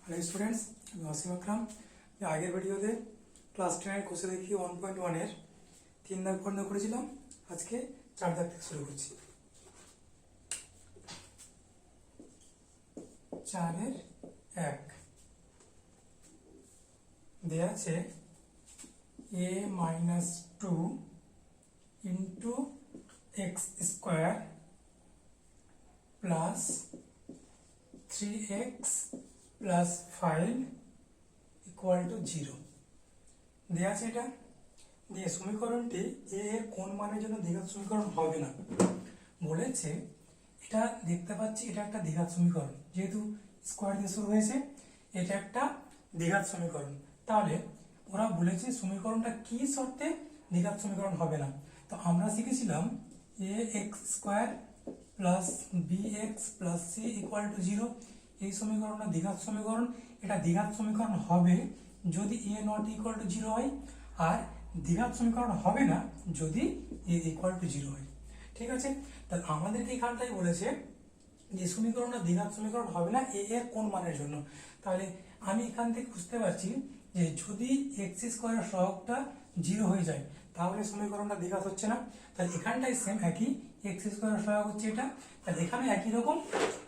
Hello students, আমি ওয়াসিম আকরাম। আগের ভিডিওতে ক্লাস 10 কোর্সে দেখি 1.1 এর 3 দাগ পর্যন্ত করেছিলাম। আজকে 4 দাগ থেকে শুরু করছি। 4 এর 1 দেয়া আছে a - 2 into x square plus 3x plus 5 equal to 0 দেয়া আছে। এটা দিয়ে সমীকরণটি a এর কোন মানের জন্য দ্বিঘাত সমীকরণ হবে না বলেছে। এটা দেখতে পাচ্ছি এটা একটা দ্বিঘাত সমীকরণ, যেহেতু স্কোয়ার দিয়ে শুরু হয়েছে, এটা একটা দ্বিঘাত সমীকরণ। তাহলে ওরা বলেছে সমীকরণটা কি শর্তে দ্বিঘাত সমীকরণ হবে না। তো আমরা শিখেছিলাম ax square plus bx plus c equal to 0। এই সমীকরণটা দ্বিঘাত সমীকরণ। এটা দ্বিঘাত সমীকরণ হবে যদি a নট ইকুয়াল টু 0 হয়, আর দ্বিঘাত সমীকরণ হবে না যদি a ইকুয়াল টু 0 হয়। ঠিক আছে, তাহলে আমাদেরকে এখানটাই বলেছে যে সমীকরণটা দ্বিঘাত সমীকরণ হবে না a এর কোন মানের জন্য। তাহলে আমি এখান থেকে বুঝতে পারছি যে যদি এক্স স্কোয়ারের সহগটা 0 হয়ে যায় তাহলে সমীকরণটা দ্বিঘাত হচ্ছে না। তাহলে এখানটাই সেম একই, এক্স স্কোয়ারের সহগ হচ্ছে এটা, তাহলে এখানে একই রকম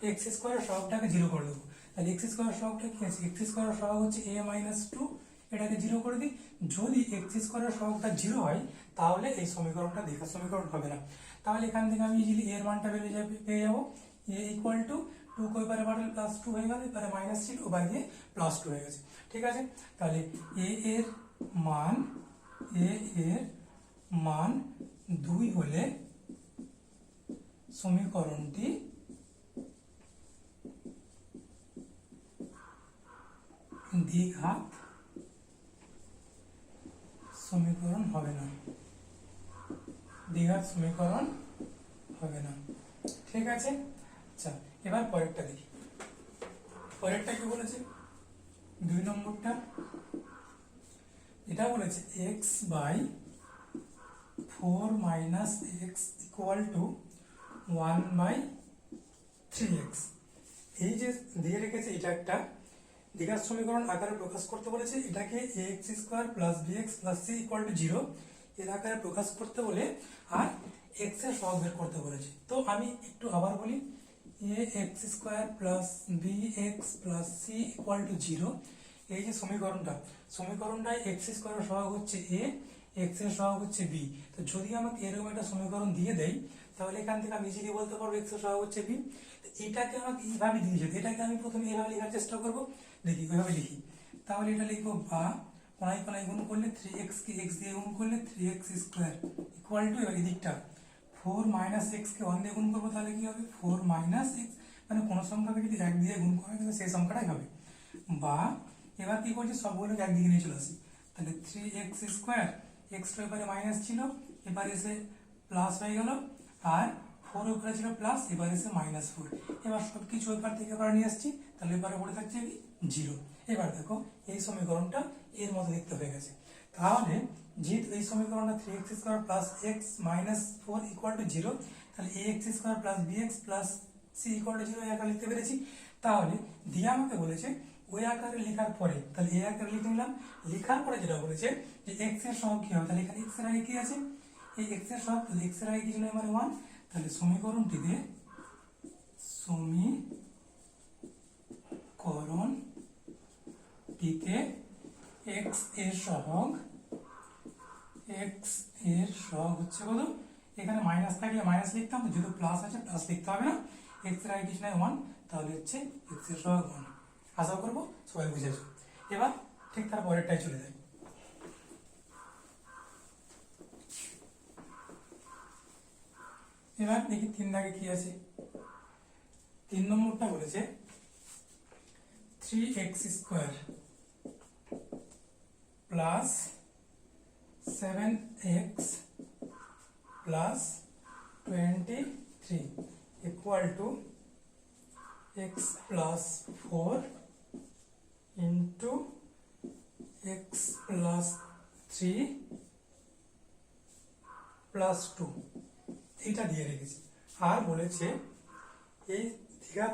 এক্স স্কোয়ারের সহগটাকে 0 করে দেবো। তাহলে এক্স স্কোয়ারের সহগটা কি আছে? এক্স স্কোয়ারের সহগ হচ্ছে a - 2, এটাকে 0 করে দিই। যদি এক্স স্কোয়ারের সহগটা 0 হয় তাহলে এই সমীকরণটা দ্বিঘাত সমীকরণ হবে না। তাহলে এখান থেকে আমি ইজিলি এর মানটা পেয়ে যাবো a ইকুয়াল টু 2 को এবারে বাড়লে প্লাস 2 হয়ে গেল, এবারে মাইনাস ছিল ওবার গিয়ে প্লাস 2 হয়ে গেছে। ঠিক আছে, তাহলে a এর মান 2 হলে সমীকরণটি দ্বিঘাত সমীকরণ হবে না, দ্বিঘাত সমীকরণ হবে না। ঠিক আছে, আচ্ছা এবার পরেরটা দেখি। পরেরটা কি বলেছে? 2 নম্বরটা এটা বলেছে x by 4 minus x equal to 1/3x। এই যে দিয়ে রেখেছে এটা একটা দ্বিঘাত সমীকরণ আকারে প্রকাশ করতে বলেছে। এটাকে ax square plus bx plus c equal to 0 এর আকারে প্রকাশ করতে বলে আর x এর সহগ বের করতে বলেছে। তো আমি একটু আবার বলি, ax square plus bx plus c equal to 0। এই যে সমীকরণটায় x স্কোয়ারের সহগ হচ্ছে a, x এর সহগ হচ্ছে b। তো যদি আমাকে এরকম একটা সমীকরণ দিয়ে দেয় তাহলে এখান থেকে আমি ইজিলি বলতে পারবো x এর সহগ হচ্ছে b। এটাকে আমাকে এইভাবে দিয়েছে, এটাকে আমি প্রথমে এইভাবে লেখার চেষ্টা করব। দেখি ওইভাবে লিখি। তাহলে এটা লিখবো বা কোনায় কোনায় গুণ করলে 3x কে x দিয়ে গুণ করলে 3x স্কোয়ার ইকুয়াল টু, এবার এদিকটা 4 মাইনাস x কে 1 দিয়ে গুণ করবো তাহলে কি হবে 4 মাইনাস x, মানে কোনো সংখ্যাকে যদি 1 দিয়ে গুণ করা হয় তাহলে সেই সংখ্যাটাই হবে। বা এবার কি করছি সবগুলোকে একদিকে নিয়ে চলে আসি, তাহলে 3x স্কোয়ার, x তো এবারে মাইনাস ছিল এবার এসে প্লাস হয়ে গেল, আর 4 উপরে ছিল প্লাস এবার এসে -4। এবার সবকিছু এবার থেকে এবার নিয়ে আসছি, তাহলে এবারে পড়ে থাকছে 0। এবার দেখো এই সমীকরণটা এর মতো দেখতে হয়ে গেছে। তাহলে যেহেতু এই সমীকরণটা 3x square plus x minus 4 equal to 0, তাহলে ax square plus bx plus c equal to 0 এই আকারে লিখতে পেরেছি। তাহলে দিয়ে আমাকে বলেছে ওই আকারে লেখার পরে, তাহলে এই আকারে লিখে নিলাম। লেখার পরে যেটা বলেছে যে x এর সহগ কি হবে, তাহলে এখানে x এর আগে কি আছে, এই x এর সহগ, তাহলে x এর আগে কিছু নয় মানে 1। তাহলে সমীকরণটিতে x এর সহগ হচ্ছে কত, এখানে মাইনাস থাকলে মাইনাস লিখতাম, যেহেতু প্লাস আছে প্লাস লিখতে হবে না। x এর আগে কিছু নয় 1, তাহলে হচ্ছে x এর সহগ 1। আশা করবো সবাই বুঝেছো। এবার ঠিক তার পরেরটাই চলে যায়। এবার দেখি 3 দাগে কি আছে। 3 নম্বরটা বলেছে 3x square plus 7x plus 23 equal to x plus 4 into x plus 3 plus 2 এইটা দিয়ে রেখেছি। আর বলেছে এই দ্বিঘাত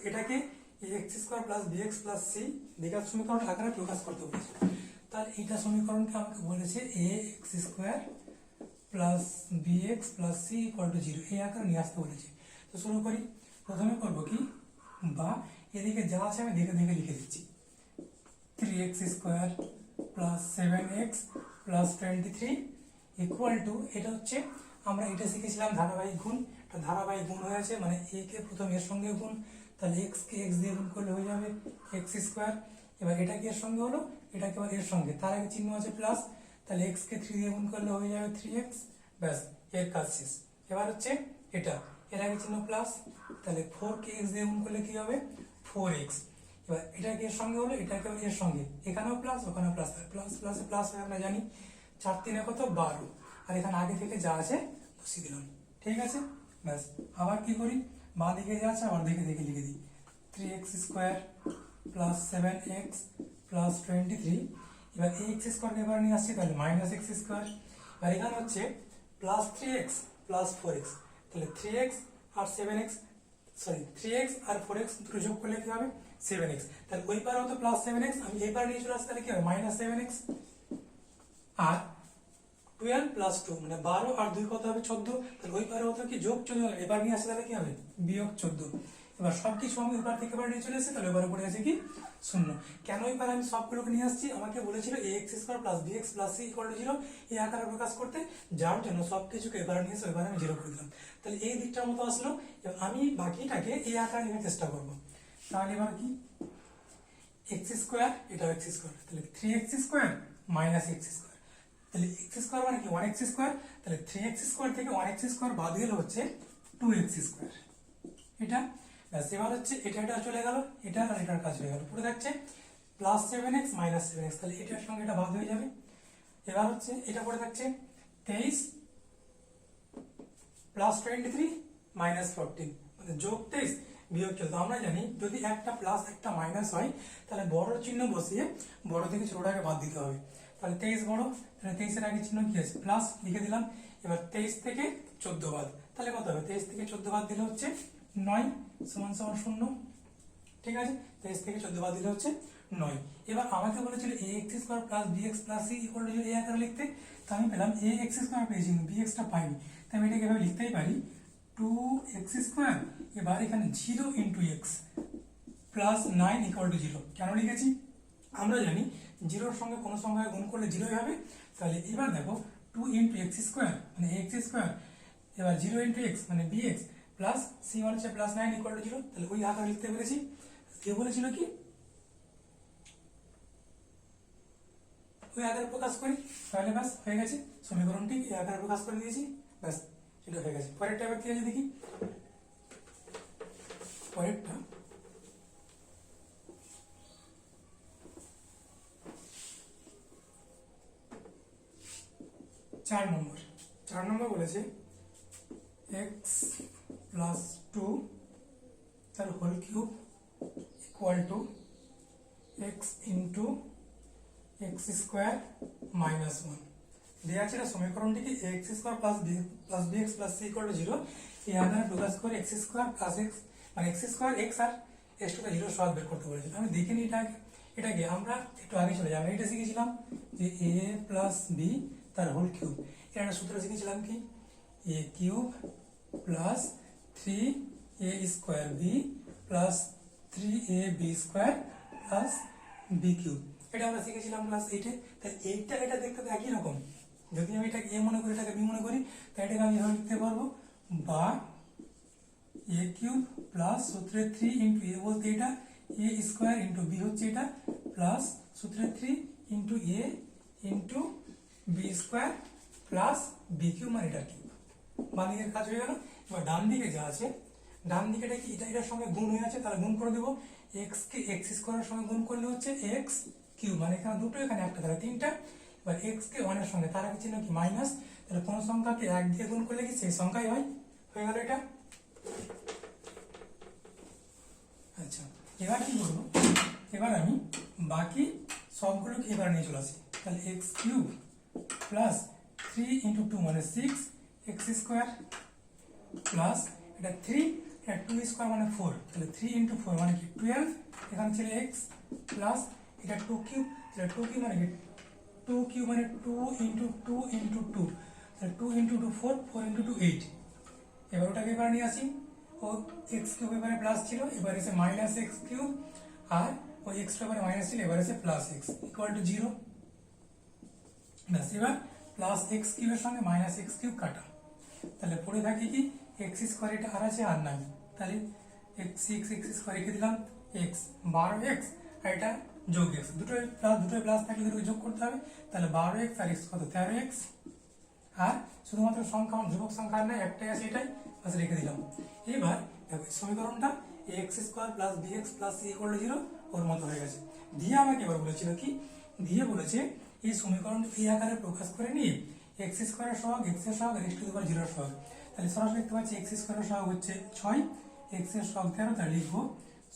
এটাকে x square plus bx plus c দ্বিঘাত সমীকরণ আকারে প্রকাশ করতে বলেছে। তাহলে এইটা সমীকরণকে আমাকে বলেছে A X square plus bx plus C equal to 0 এই আকারে নিয়ে আসতে বলেছে। তো শুরু করি। প্রথমে করবো কি, বা এদিকে যা আছে আমি দেখে দেখে লিখে দিচ্ছি। 3x square plus 7x plus 23 equal two, এটা হচ্ছে আমরা এটা শিখেছিলাম ধারাবাহিক গুণ। এটা ধারাবাহিক গুণ হয়েছে, মানে এ কে প্রথম এর সঙ্গে গুণ, তাহলে এক্স কে এক্স দিয়ে গুণ করলে হয়ে যাবে এক্স স্কোয়ার। এবার এটা কি এর সঙ্গে হলো, এটাকে এবার এর সঙ্গে, তার আগে চিহ্ন আছে প্লাস, তাহলে এক্স কে 3 দিয়ে গুণ করলে হয়ে যাবে 3x, ব্যাস এর কাজ শেষ। এবার হচ্ছে এটা, এর আগে চিহ্ন প্লাস, তাহলে 4 কে এক্স দিয়ে গুণ করলে কি হবে 4x। এবার এটাকে এর সঙ্গে হলো, এটাকে এর সঙ্গে, এখানেও প্লাস ওখানেও প্লাস, প্লাস প্লাসে প্লাস হয় আমরা জানি। 4 3 কত 12, আর এখানে আগে থেকে যা আছে বসিয়ে দিলাম। ঠিক আছে, ব্যাস। আবার কি করি, বাঁ দিকে যা আছে আবার দেখে দেখে লিখে দিই। 3x square plus 7x plus 23। এবার এই এক্স স্কোয়ারকে এবার নিয়ে আসছি, তাহলে মাইনাস এক্স স্কোয়ার। আর এখানে হচ্ছে প্লাস 3x প্লাস 4x, তাহলে 3x আর 7x, সরি 3x আর 4x দুটো যোগ করলে কি হবে 7x। তাহলে ওই পারে হতো প্লাস 7x, আমি এই পারে নিয়ে চলে আসছি, তাহলে কি হবে মাইনাস 7x। আর 12 প্লাস 2 মানে 12 আর 2 কত হবে 14, তাহলে ওই পারে হতো কি যোগ 14, এবার নিয়ে আসলে তাহলে কি হবে বিয়োগ 14। এবার সবকিছু আমি এবার থেকে এবার নিয়ে চলে এসেছি, তাহলে এবারে পড়ে আছে কি 0। কেন এবার আমি সবগুলোকে নিয়ে আসছি, আমাকে বলেছিল ax square plus bx plus c equal to 0 এই আকারে প্রকাশ করতে, যার জন্য সবকিছুকে এবারে নিয়ে এসে এবারে আমি 0 করে দিলাম। তাহলে এই দিকটার মতো আসলো। এবার আমি বাকিটাকে এই আকারে নেওয়ার চেষ্টা করব। তাহলে এবার কি x স্কয়ার, এটা x স্কয়ার, তাহলে 3x square minus x square, তাহলে x স্কয়ার মানে কি 1x স্কয়ার, তাহলে 3x স্কয়ার থেকে 1x স্কয়ার বাদ গেলে হচ্ছে 2x স্কয়ার। এটা ব্যাস। এবার হচ্ছে এটা চলে গেল, এটা আর এটার কাজ হয়ে গেল, পুরো থাকছে প্লাস 7x মাইনাস 7x, তাহলে এটার সঙ্গে এটা বাদ হয়ে যাবে। এবার হচ্ছে এটা পড়ে থাকছে 23 প্লাস 23 মাইনাস 14, মানে যোগ 23 বিয়োগ 14। আমরা জানি যদি একটা প্লাস একটা মাইনাস হয়, তাহলে বড় চিহ্ন বসিয়ে বড় থেকে ছোটটাকে বাদ দিতে হবে। তাহলে 23 বড়, তাহলে 23 এর আগে চিহ্ন কি আছে প্লাস, লিখে দিলাম। এবার 23 থেকে 14 বাদ, তাহলে কত হবে 23 থেকে 14 বাদ দিলে হচ্ছে 9 সমান সমান 0। ঠিক আছে, 23 থেকে 14 বাদ দিলে হচ্ছে 9। এবার আমাকে বলেছিল ax square plus bx plus c equal to 0 এই আকারে লিখতে, তো আমি পেলাম ax স্কয়ার পেয়েছি কিন্তু bx টা পাইনি, তাই আমি এটাকে এভাবে লিখতেই পারি 2x স্কয়ার। এবার এখানে 0 into x plus 9 equal to 0। কেন লিখেছি, আমরা জানি 0 এর সঙ্গে কোনো সংখ্যা গুণ করলে 0 হবে। তাহলে এবার দেখো 2 ইনটু x স্কয়ার মানে x স্কয়ার, এবার 0 ইনটু x মানে bx প্লাস c মানে হচ্ছে প্লাস 9 ইকুয়াল টু 0। তাহলে ওই আকারে লিখতে পেরেছি। কে বলেছিল কি ওই আকারে প্রকাশ করি, তাহলে ব্যাস হয়ে গেছে, সমীকরণটি এই আকারে প্রকাশ করে দিয়েছি, ব্যাস এটা হয়ে গেছে। পরেরটা এবার কি আছে দেখি। পরেরটা চার নম্বর বলেছে x প্লাস 2 তার whole cube equal to x into x square minus 1 দেওয়া আছে। সমীকরণটিকে x square plus bx plus c equal to 0 এই আকারে প্রকাশ করে x স্কোয়ার প্লাস x মানে x স্কোয়ার x আর x টু 0 সহগ বের করতে বলেছিল। আমি দেখে নিই এটাকে আমরা একটু আগে চলে যাই। আমরা এটা শিখেছিলাম যে a প্লাস b তার হোল কিউব, এর একটা সূত্র শিখেছিলাম কি a cube plus 3a square b plus 3ab square plus b cube, এটা আমরা শিখেছিলাম ক্লাস 8-এ। তাই এইটা এটা দেখতে তো একই রকম, যদি আমি এটাকে a মনে করি এটাকে b মনে করি, তাই এটাকে আমি এভাবে লিখতে পারবো, বা a কিউব প্লাস সূত্রে 3 ইন্টু a বলতে এটা a স্কোয়ার ইন্টু b হচ্ছে এটা প্লাস সূত্রে 3 into a into b square plus b cube মানে এটা কিউব। বাম দিকের কাজ হয়ে গেল। এবার ডান দিকে যা আছে, ডান দিকে এটা কি এটার সঙ্গে গুণ হয়ে আছে, তাহলে গুণ করে দেবো। x কে x স্কোয়ারের সঙ্গে গুণ করলে হচ্ছে x কিউব, মানে এখানে দুটো এখানে একটা, তাহলে 3টা। এবার x কে 1 এর সঙ্গে, তার আগে চিহ্ন কি মাইনাস, তাহলে কোন সংখ্যাকে 1 দিয়ে গুণ করলে কি সেই সংখ্যাই হয়, হয়ে গেল এটা। আচ্ছা, এবার কি করবো, এবার আমি বাকি সবগুলোকে এবার নিয়ে চলে আসি। তাহলে x কিউব প্লাস 3 ইন্টু 2 মানে 6 x স্কোয়ার প্লাস এটা 3 টু স্কোয়ার মানে 4, তাহলে 3 ইন্টু 4 মানে কি 12, এখানে ছিল x প্লাস এটা 2 কিউব, তাহলে 2 কিউব মানে কি 2 কিউব মানে 2 ইন্টু 2 ইন্টু 2, তাহলে 2 ইন্টু 2 4, 4 ইন্টু 2 8। এবার ওটাকে এবার নিয়ে আসি, ও এক্স কিউব এবারে প্লাস ছিল, এবার এসে মাইনাস এক্স কিউব, আর ওই এক্সটা এবারে মাইনাস ছিল, এবার এসে প্লাস এক্স ইকুয়াল টু 0। ব্যাস, এবার প্লাস এক্স কিউবের সঙ্গে মাইনাস এক্স কিউব কাটা, তাহলে পড়ে থাকে কি এক্স স্কোয়ার, এটা আর আছে আর নাই, তাহলে এক্স স্কোয়ার রেখে দিলাম, এক্স 12x আর এটা যোগ এক্স, দুটোই প্লাস থাকলে দুটোকে যোগ করতে হবে, তাহলে 12x আর এক্স কত 13x, আর শুধুমাত্র সংখ্যা ধ্রুবক সংখ্যা নাই, একটাই আছে, এটাই বাস রেখে দিলাম। এবার দেখো সমীকরণটা x square plus bx plus C equal to 0 ওর মতো হয়ে গেছে। দিয়ে আমাকে এবার বলেছিল কি, দিয়ে বলেছে এই সমীকরণটা এই আকারে প্রকাশ করে নিয়ে এক্স স্কোয়ারের সহগ, এক্স এর সহগ, এক্স টু দি পাওয়ার 0 এর সহগ, তাহলে সরাসরি দেখতে পাচ্ছি এক্স স্কোয়ারের সহগ হচ্ছে 6, এক্স এর সহগ 13, তাহলে লিখবো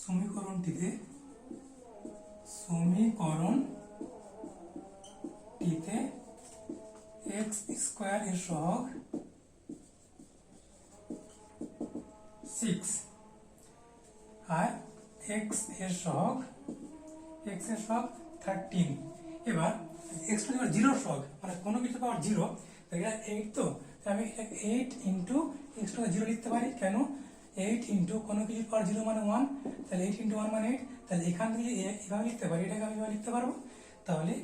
সমীকরণটিতে এক্স স্কোয়ার এর সহগ 6 আর এক্স এর সহগ 13। এবার এক্স টু দি পাওয়ার 0 এর সহগ মানে কোনো কিছু পাওয়ার 0, তাহলে এটা 8, তো আমি এটা 8 ইন্টু এক্স টু দি 0 লিখতে পারি, কেন 8 ইন্টু কোনো কিছু পাওয়ার 0 মানে 1, তাহলে 8 ইন্টু 1 মানে 8, তাহলে এখান থেকে এভাবে লিখতে পারি, এটাকে আমি এভাবে লিখতে পারবো। তাহলে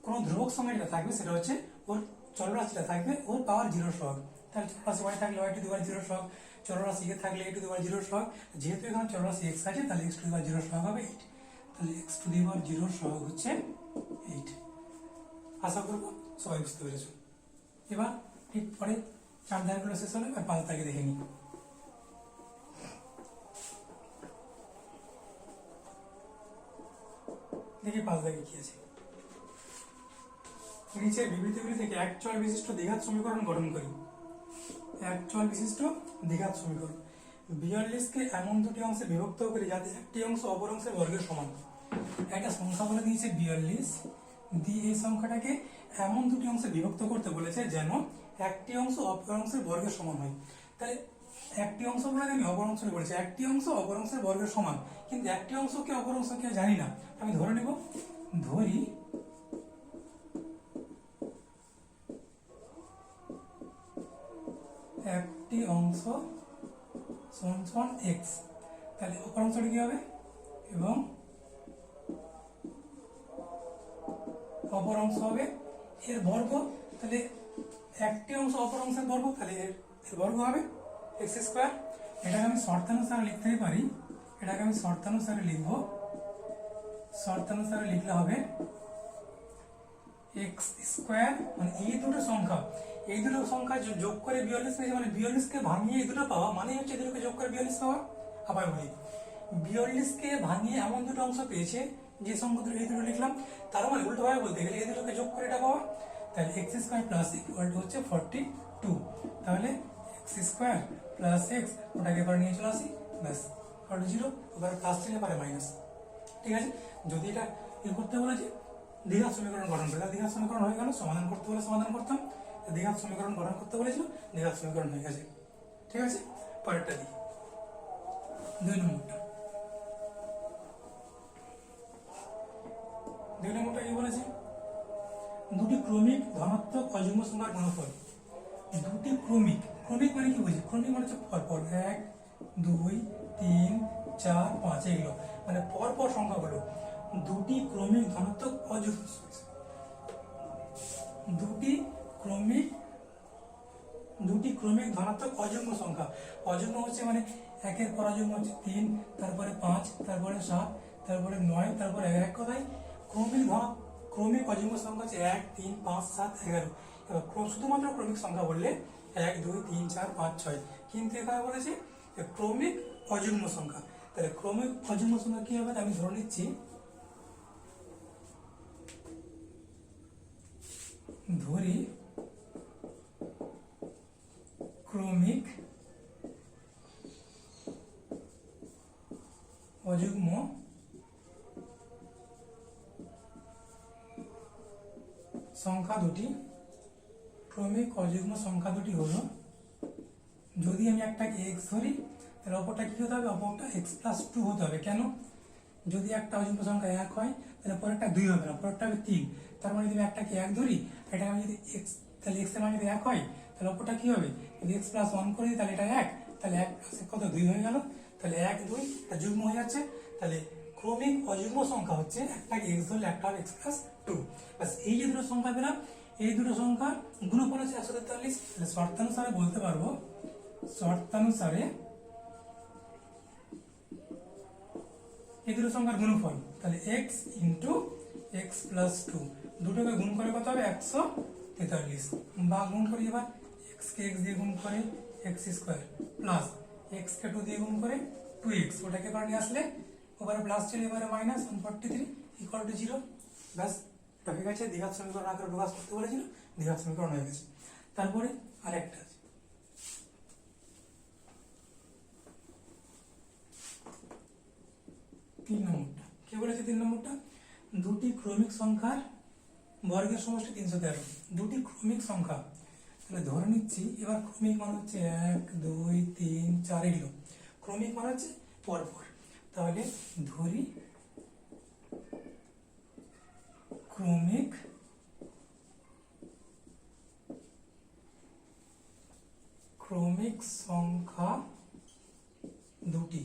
কোনো ধ্রুবক সংখ্যা যেটা থাকবে সেটা হচ্ছে ওর চলরাশিটা থাকবে ওর পাওয়ার 0 সহগ, তাহলে চলরাশি y থাকলে y টু দি পাওয়ার 0 সহগ, চলরাশি a থাকলে a টু দি পাওয়ার 0 সহগ, যেহেতু এখানে চলরাশি x আছে তাহলে x টু দি পাওয়ার 0 সহগ হবে 8, তাহলে x টু দি পাওয়ার 0 সহগ হচ্ছে 8। আশা করবো সবাই বুঝতে পেরেছো। এবার ঠিক পরে 4 দাগগুলো শেষ হলো, এবার 5 দাগে দেখে নিই। দেখি 5 দাগে কি আছে। নিচের বিবৃতিগুলি থেকে এক চল বিশিষ্ট দ্বিঘাত সমীকরণ গঠন করি। এক চল বিশিষ্ট দ্বিঘাত সমীকরণ 42কে এমন দুটি অংশে বিভক্ত করি যাতে একটি অংশ অপর অংশের বর্গের সমান। একটা সংখ্যা বলে দিয়েছে 42, দিয়ে এই সংখ্যাটাকে এমন দুটি অংশে বিভক্ত করতে বলেছে যেন একটি অংশ অপর অংশের বর্গের সমান হয়। তাহলে একটি অংশ বলে আমি অপর অংশ বলেছি, একটি অংশ অপর অংশের বর্গের সমান, কিন্তু একটি অংশকে অপর অংশকে জানি না, আমি ধরে নেব, ধরি একটি অংশ সমান সমান এক্স, তাহলে অপর অংশটি কি হবে, এবং অপর অংশ হবে এর বর্গ, তাহলে একটি অংশ অপর অংশের বর্গ, তাহলে এর বর্গ হবে এক্স স্কোয়ার। এটাকে আমি শর্তানুসারে লিখতেই পারি, এটাকে আমি শর্তানুসারে লিখবো, শর্তানুসারে লিখলে হবে এক্স স্কোয়ার, মানে এই দুটো সংখ্যা যোগ করে 42 পেয়েছে, মানে 42কে ভাঙিয়ে এই দুটো পাওয়া মানে হচ্ছে এই দুটোকে যোগ করে 42 পাওয়া। আবার বলি 42কে ভাঙিয়ে এমন দুটো অংশ পেয়েছে যে সংখ্যা দুটো এই দুটো লিখলাম, তার মানে উল্টোভাবে বলতে গেলে এই দুটোকে যোগ করে এটা পাওয়া, তাহলে X square plus equal to হচ্ছে 42, তাহলে এক্স স্কোয়ার প্লাস এক্স ওটাকে এবার নিয়ে চলে আসি, ব্যাস ইকুয়াল টু 0, এবার প্লাস ছিল এবারে মাইনাস। ঠিক আছে, যদি এটা ইয়ে করতে বলেছে দ্বিঘাত সমীকরণ গঠন করে, দ্বিঘাত সমীকরণ হয়ে গেল, সমাধান করতে বলে সমাধান করতাম, দ্বিঘাত সমীকরণ গঠন করতে বলেছিল, দ্বিঘাত সমীকরণ হয়ে গেছে। ঠিক আছে, পরেরটা দিই, 2 নম্বরটা। 2 নম্বরটা কি বলেছে, দুটি ক্রমিক ধনাত্মক অযুগ্ম সংখ্যার গুণফল। দুটি ক্রমিক মানে কি বুঝি, ক্রমিক মানে হচ্ছে পরপর 1 2 3 4 5 এগুলো মানে পরপর সংখ্যাগুলো, দুটি ক্রমিক ধনাত্মক অযুগ্ম, দুটি ক্রমিক ধনাত্মক অযুগ্ম সংখ্যা। অযুগ্ম হচ্ছে মানে একের পর অযুগ্ম হচ্ছে 3, তারপরে 5, তারপরে 7, তারপরে 9, তারপরে 11, এক কথায় ক্রমিক অযুগ্ম সংখ্যা হচ্ছে 1 3 5 7 11। এবার শুধুমাত্র ক্রমিক সংখ্যা বললে 1 2 3 4 5 6, কিন্তু এখানে বলেছে ক্রমিক অযুগ্ম সংখ্যা, তাহলে ক্রমিক অযুগ্ম সংখ্যা কি হবে, আমি ধরে নিচ্ছি, ধরি ক্রমিক অযুগ্ম সংখ্যা দুটি, ক্রমিক অযুগ্ম সংখ্যা দুটি হলো, যদি আমি একটাকে এক্স ধরি তাহলে অপরটা কি হতে হবে, অপরটা এক্স প্লাস টু হতে হবে। কেন, যদি একটা অযুগ্ম সংখ্যা এক হয় তাহলে পরেরটা 2 হবে না, পরেরটা হবে 3। তার মানে যদি একটাকে 1 ধরি, এটা আমি যদি এক্স, তাহলে এক্স এর মান যদি 1 হয় তাহলে অপরটা কি হবে, যদি এক্স প্লাস 1 করে দিই তাহলে এটা 1, তাহলে 1 প্লাস কত 2 হয়ে গেল। তাহলে 1 2 এটা যুগ্ম হয়ে যাচ্ছে। তাহলে ক্রমিক অযুগ্ম সংখ্যা হচ্ছে একটাকে এক্স ধরলে একটা হবে এক্স প্লাস 2। বাস এই যে দুটো সংখ্যা পেলাম, এই দুটো সংখ্যার গুণফল হচ্ছে 143। তাহলে শর্তানুসারে বলতে পারবো, শর্তানুসারে এই দুটো সংখ্যার গুণফল, তাহলে x into x plus two, দুটোকে গুণ করে কত হবে 143, বা গুণ করি এবার x কে x দিয়ে গুণ করে এক্স স্কোয়ার প্লাস এক্স কে 2 দিয়ে গুণ করে 2x, ওটাকে এবার নিয়ে আসলে ওপারে প্লাস ছিল এবারে মাইনাস 143 ইকুয়াল টু 0। ব্যাস এটা হয়ে গেছে, দ্বিঘাত সমীকরণ আকারে প্রকাশ করতে বলেছিল, দ্বিঘাত সমীকরণ হয়ে গেছে। তারপরে আরেকটা আছে, 3 নম্বরটা কে বলেছে, 3 নম্বরটা দুটি ক্রমিক সংখ্যার বর্গের সমষ্টি 313। দুটি ক্রমিক সংখ্যা, তাহলে ধরে নিচ্ছি এবার ক্রমিক মানে হচ্ছে 1 2 3 4 এগুলো ক্রমিক মানে হচ্ছে পরপর। তাহলে ধরি ক্রমিক সংখ্যা দুটি,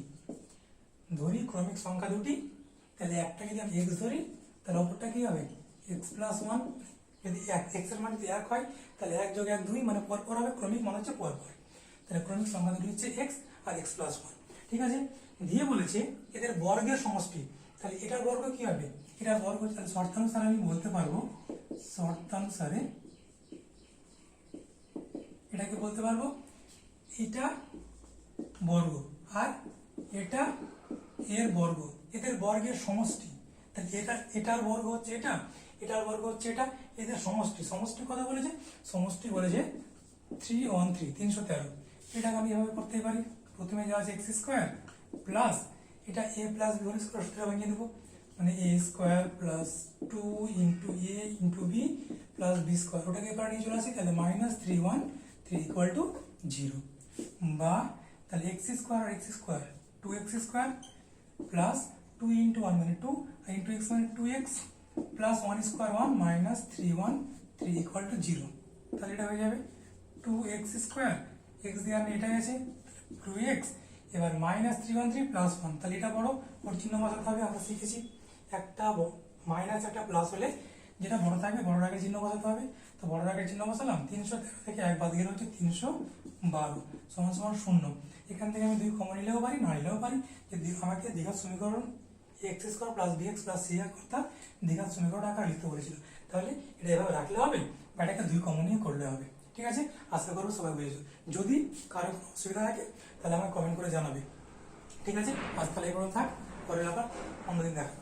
ধরি ক্রমিক সংখ্যা দুটি, তাহলে একটা যদি আমি এক্স ধরি তাহলে অপরটা কি হবে এক্স প্লাস 1। যদি এক্স এর মান যদি 1 হয় তাহলে 1 যোগ 1 2, মানে পরপর হবে, ক্রমিক মানে হচ্ছে পরপর। তাহলে ক্রমিক সংখ্যা দুটি হচ্ছে এক্স আর এক্স প্লাস 1। ঠিক আছে, দিয়ে বলেছে এদের বর্গের সমষ্টি, তাহলে এটার বর্গ কি হবে, এটার বর্গ, তাহলে শর্তানুসারে আমি বলতে পারবো, শর্তানুসারে এটাকে বলতে পারবো এটা বর্গ আর এটা এর বর্গ, এদের বর্গের সমষ্টি। তাহলে এটার বর্গ হচ্ছে এটা, এটার বর্গ হচ্ছে এটা, এদের সমষ্টি। সমষ্টি কথা বলেছে, সমষ্টি বলেছে 313 313। এটাকে আমি এভাবে করতে পারি, প্রথমে যা আছে এক্স স্কোয়ার প্লাস এটা A plus B whole square, সূত্রটা ভেঙে দেবো, মানে A square plus 2 into A into B plus B square, ওটাকে এবার নিয়ে চলে আসি, তাহলে -313 ইকুয়াল টু 0। বা তাহলে এক্স স্কোয়ার আর X square 2x square plus 2 into 1 মানে 2 ইন্টু এক্স মানে 2x plus 1 square 1 -313 equal to 0। তাহলে এটা হয়ে যাবে 2x স্কোয়ার, এক্স দিয়ে আমি এটাই আছে 2x, এবার -313 প্লাস 1, তাহলে এটা বড়, ওর চিহ্ন বসাতে হবে। আমরা শিখেছি একটা মাইনাস একটা প্লাস হলে যেটা বড় থাকবে বড় আগে চিহ্ন বসাতে হবে। তো বড় আগে চিহ্ন বসালাম, 313 থেকে 1 বাদ গেলে হচ্ছে 312 সমান সমান 0। এখান থেকে আমি 2 কমন নিলেও পারি, না নিলেও পারি। যে আমাকে দ্বিঘাত সমীকরণ x square plus b x plus c অর্থাৎ দ্বিঘাত সমীকরণ আকারে লিখতে বলেছিল। তাহলে এটা এভাবে রাখলে হবে বা এটাকে 2 কমন নিয়ে করলে হবে। ঠিক আছে, আশা করবো সবাই বুঝেছো। যদি কারো অসুবিধা থাকে তাহলে আমাকে কমেন্ট করে জানাবে। ঠিক আছে, আজ তাহলে এই পর্যন্ত থাক, পরে আবার অন্যদিন দেখা।